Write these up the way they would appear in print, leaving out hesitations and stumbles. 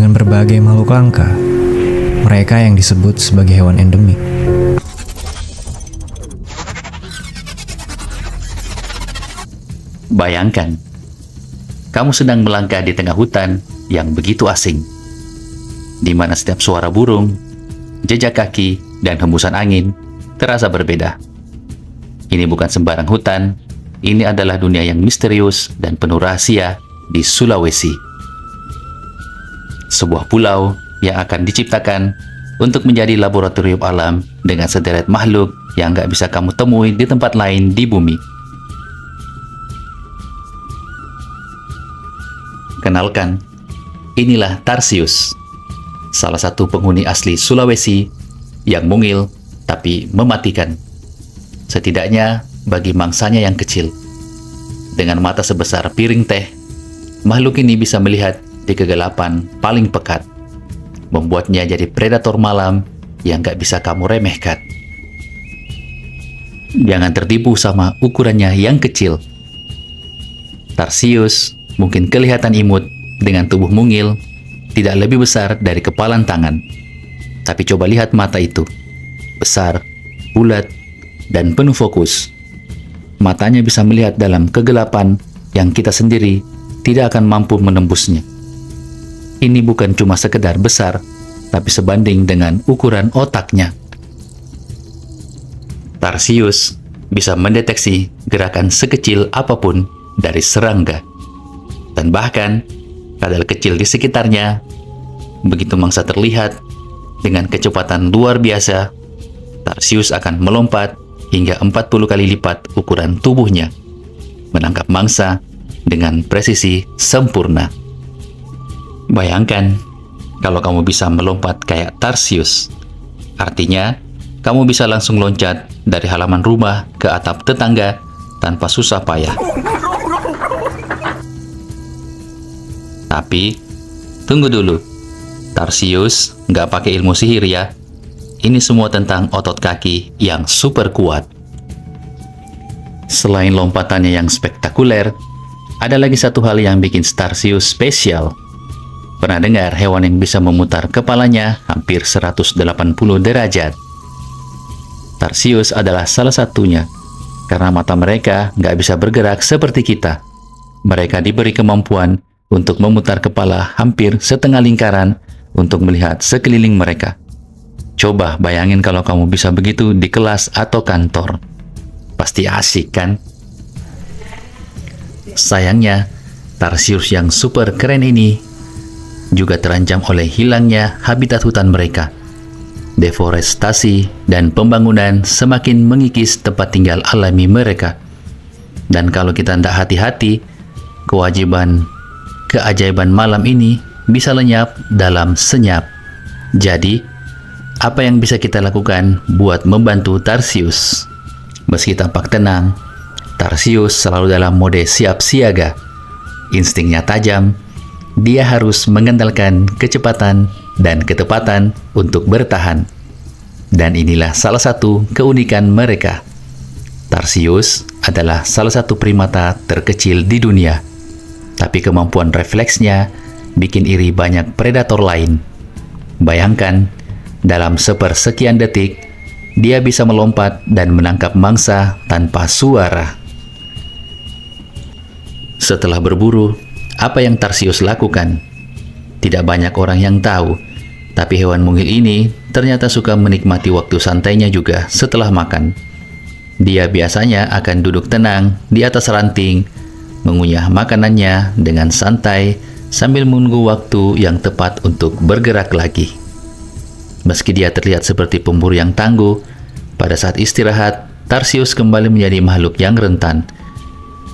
dengan berbagai makhluk langka, mereka yang disebut sebagai hewan endemik. Bayangkan, kamu sedang melangkah di tengah hutan yang begitu asing, di mana setiap suara burung, jejak kaki, dan hembusan angin terasa berbeda. Ini bukan sembarang hutan, ini adalah dunia yang misterius dan penuh rahasia di Sulawesi. Sebuah pulau yang akan diciptakan untuk menjadi laboratorium alam dengan sederet makhluk yang nggak bisa kamu temui di tempat lain di bumi. Kenalkan, inilah Tarsius, salah satu penghuni asli Sulawesi yang mungil tapi mematikan. Setidaknya bagi mangsanya yang kecil. Dengan mata sebesar piring teh, makhluk ini bisa melihat di kegelapan paling pekat, membuatnya jadi predator malam yang gak bisa kamu remehkan. Jangan tertipu sama ukurannya yang kecil. Tarsius mungkin kelihatan imut dengan tubuh mungil, tidak lebih besar dari kepalan tangan. Tapi coba lihat mata itu, besar, bulat, dan penuh fokus. Matanya bisa melihat dalam kegelapan yang kita sendiri tidak akan mampu menembusnya. Ini bukan cuma sekedar besar, tapi sebanding dengan ukuran otaknya. Tarsius bisa mendeteksi gerakan sekecil apapun dari serangga. Dan bahkan, kadal kecil di sekitarnya, begitu mangsa terlihat, dengan kecepatan luar biasa, Tarsius akan melompat hingga 40 kali lipat ukuran tubuhnya, menangkap mangsa dengan presisi sempurna. Bayangkan, kalau kamu bisa melompat kayak Tarsius, artinya kamu bisa langsung loncat dari halaman rumah ke atap tetangga tanpa susah payah. Tapi, tunggu dulu. Tarsius nggak pakai ilmu sihir ya. Ini semua tentang otot kaki yang super kuat. Selain lompatannya yang spektakuler, ada lagi satu hal yang bikin Tarsius spesial. Pernah dengar hewan yang bisa memutar kepalanya hampir 180 derajat? Tarsius adalah salah satunya, karena mata mereka nggak bisa bergerak seperti kita. Mereka diberi kemampuan untuk memutar kepala hampir setengah lingkaran untuk melihat sekeliling mereka. Coba bayangin kalau kamu bisa begitu di kelas atau kantor. Pasti asik kan? Sayangnya, Tarsius yang super keren ini juga terancam oleh hilangnya habitat hutan mereka. Deforestasi dan pembangunan semakin mengikis tempat tinggal alami mereka. Dan kalau kita tidak hati-hati, keajaiban malam ini bisa lenyap dalam senyap. Jadi, apa yang bisa kita lakukan buat membantu Tarsius? Meski tampak tenang, Tarsius selalu dalam mode siap siaga. Instingnya tajam, dia harus mengandalkan kecepatan dan ketepatan untuk bertahan. Dan inilah salah satu keunikan mereka. Tarsius adalah salah satu primata terkecil di dunia. Tapi kemampuan refleksnya bikin iri banyak predator lain. Bayangkan, dalam sepersekian detik, dia bisa melompat dan menangkap mangsa tanpa suara. Setelah berburu, apa yang Tarsius lakukan? Tidak banyak orang yang tahu, tapi hewan mungil ini ternyata suka menikmati waktu santainya juga setelah makan. Dia biasanya akan duduk tenang di atas ranting, mengunyah makanannya dengan santai sambil menunggu waktu yang tepat untuk bergerak lagi. Meski dia terlihat seperti pemburu yang tangguh, pada saat istirahat, Tarsius kembali menjadi makhluk yang rentan.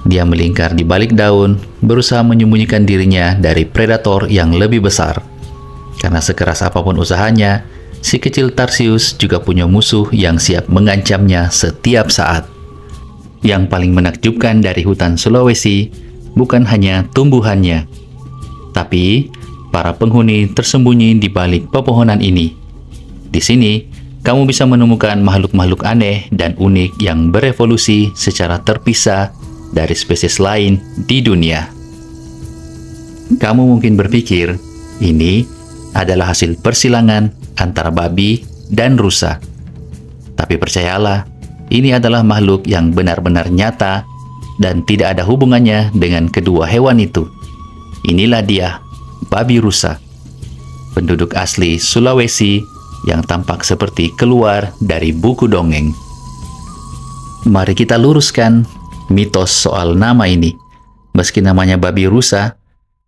Dia melingkar di balik daun, berusaha menyembunyikan dirinya dari predator yang lebih besar. Karena sekeras apapun usahanya, si kecil Tarsius juga punya musuh yang siap mengancamnya setiap saat. Yang paling menakjubkan dari hutan Sulawesi bukan hanya tumbuhannya, tapi para penghuni tersembunyi di balik pepohonan ini. Di sini, kamu bisa menemukan makhluk-makhluk aneh dan unik yang berevolusi secara terpisah dari spesies lain di dunia. Kamu mungkin berpikir, ini adalah hasil persilangan antara babi dan rusa. Tapi percayalah, ini adalah makhluk yang benar-benar nyata dan tidak ada hubungannya dengan kedua hewan itu. Inilah dia, babi rusa, penduduk asli Sulawesi yang tampak seperti keluar dari buku dongeng. Mari kita luruskan mitos soal nama ini. Meski namanya babi rusa,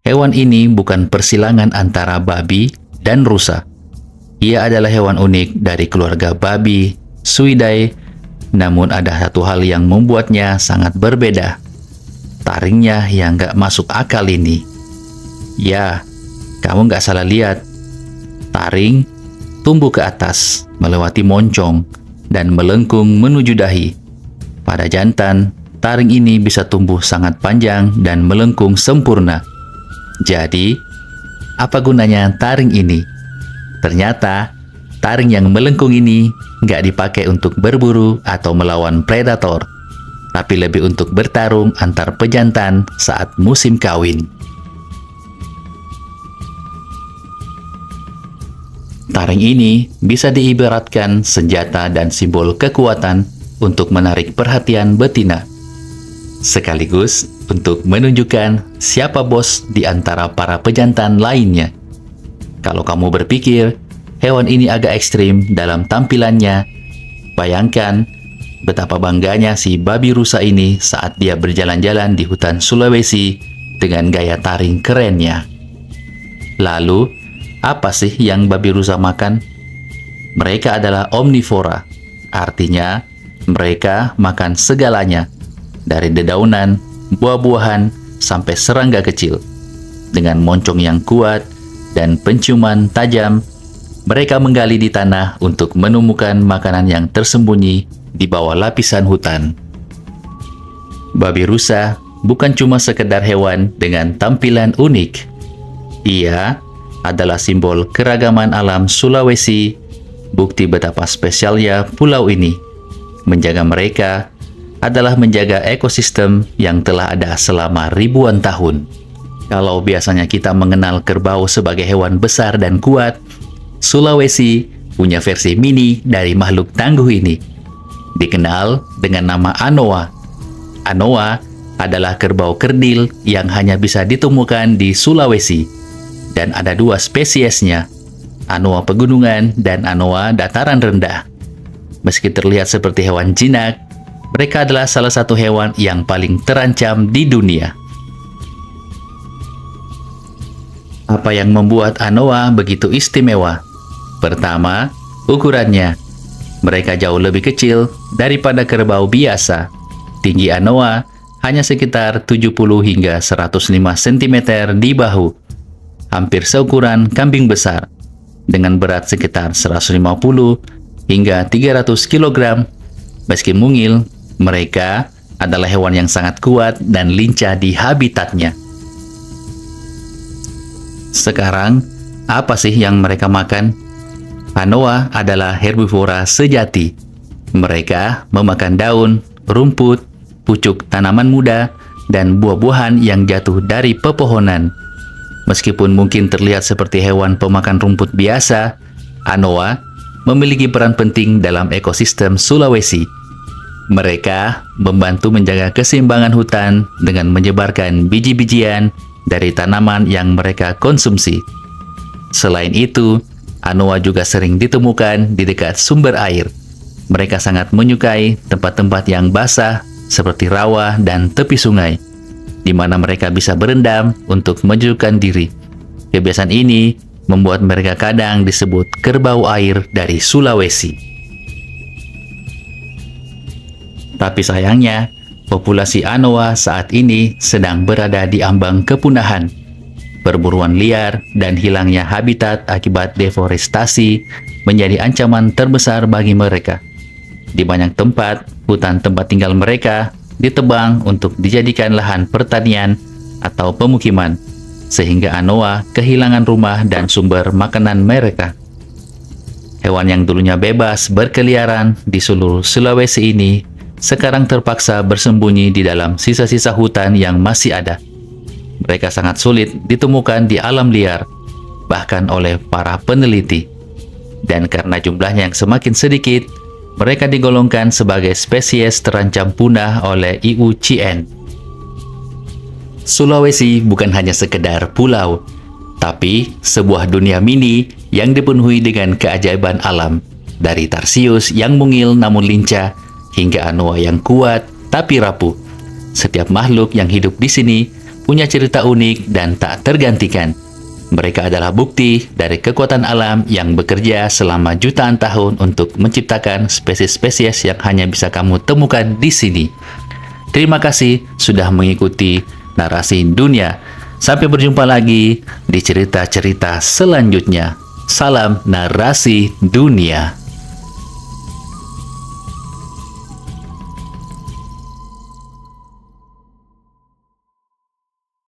hewan ini bukan persilangan antara babi dan rusa. Ia adalah hewan unik dari keluarga babi, Suidae, namun ada satu hal yang membuatnya sangat berbeda. Taringnya yang gak masuk akal ini. Ya, kamu gak salah lihat. Taring tumbuh ke atas, melewati moncong, dan melengkung menuju dahi. Pada jantan, taring ini bisa tumbuh sangat panjang dan melengkung sempurna. Jadi, apa gunanya taring ini? Ternyata, taring yang melengkung ini nggak dipakai untuk berburu atau melawan predator, tapi lebih untuk bertarung antar pejantan saat musim kawin. Taring ini bisa diibaratkan senjata dan simbol kekuatan untuk menarik perhatian betina, sekaligus untuk menunjukkan siapa bos di antara para pejantan lainnya. Kalau kamu berpikir hewan ini agak ekstrim dalam tampilannya, bayangkan betapa bangganya si babi rusa ini saat dia berjalan-jalan di hutan Sulawesi dengan gaya taring kerennya. Lalu, apa sih yang babi rusa makan? Mereka adalah omnivora, artinya mereka makan segalanya, dari dedaunan, buah-buahan, sampai serangga kecil. Dengan moncong yang kuat dan penciuman tajam, mereka menggali di tanah untuk menemukan makanan yang tersembunyi di bawah lapisan hutan. Babi rusa bukan cuma sekedar hewan dengan tampilan unik. Ia adalah simbol keragaman alam Sulawesi, bukti betapa spesialnya pulau ini. Menjaga mereka adalah menjaga ekosistem yang telah ada selama ribuan tahun. Kalau biasanya kita mengenal kerbau sebagai hewan besar dan kuat, Sulawesi punya versi mini dari makhluk tangguh ini. Dikenal dengan nama Anoa. Anoa adalah kerbau kerdil yang hanya bisa ditemukan di Sulawesi. Dan ada dua spesiesnya, Anoa pegunungan dan Anoa dataran rendah. Meski terlihat seperti hewan jinak, mereka adalah salah satu hewan yang paling terancam di dunia. Apa yang membuat Anoa begitu istimewa? Pertama, ukurannya. Mereka jauh lebih kecil daripada kerbau biasa. Tinggi Anoa hanya sekitar 70 hingga 105 cm di bahu. Hampir seukuran kambing besar. Dengan berat sekitar 150 hingga 300 kg. Meski mungil, mereka adalah hewan yang sangat kuat dan lincah di habitatnya. Sekarang, apa sih yang mereka makan? Anoa adalah herbivora sejati. Mereka memakan daun, rumput, pucuk tanaman muda, dan buah-buahan yang jatuh dari pepohonan. Meskipun mungkin terlihat seperti hewan pemakan rumput biasa, Anoa memiliki peran penting dalam ekosistem Sulawesi. Mereka membantu menjaga keseimbangan hutan dengan menyebarkan biji-bijian dari tanaman yang mereka konsumsi. Selain itu, Anoa juga sering ditemukan di dekat sumber air. Mereka sangat menyukai tempat-tempat yang basah seperti rawa dan tepi sungai, di mana mereka bisa berendam untuk menyejukkan diri. Kebiasaan ini membuat mereka kadang disebut kerbau air dari Sulawesi. Tapi sayangnya, populasi Anoa saat ini sedang berada di ambang kepunahan. Perburuan liar dan hilangnya habitat akibat deforestasi menjadi ancaman terbesar bagi mereka. Di banyak tempat, hutan tempat tinggal mereka ditebang untuk dijadikan lahan pertanian atau pemukiman, sehingga Anoa kehilangan rumah dan sumber makanan mereka. Hewan yang dulunya bebas berkeliaran di seluruh Sulawesi ini sekarang terpaksa bersembunyi di dalam sisa-sisa hutan yang masih ada. Mereka sangat sulit ditemukan di alam liar. bahkan oleh para peneliti. Dan karena jumlahnya yang semakin sedikit, mereka digolongkan sebagai spesies terancam punah oleh IUCN. Sulawesi bukan hanya sekedar pulau, tapi sebuah dunia mini yang dipenuhi dengan keajaiban alam, dari tarsius yang mungil namun lincah, hingga anoa yang kuat tapi rapuh. Setiap makhluk yang hidup di sini punya cerita unik dan tak tergantikan. Mereka adalah bukti dari kekuatan alam yang bekerja selama jutaan tahun untuk menciptakan spesies-spesies yang hanya bisa kamu temukan di sini. Terima kasih sudah mengikuti narasi dunia. Sampai berjumpa lagi di cerita-cerita selanjutnya. Salam narasi dunia.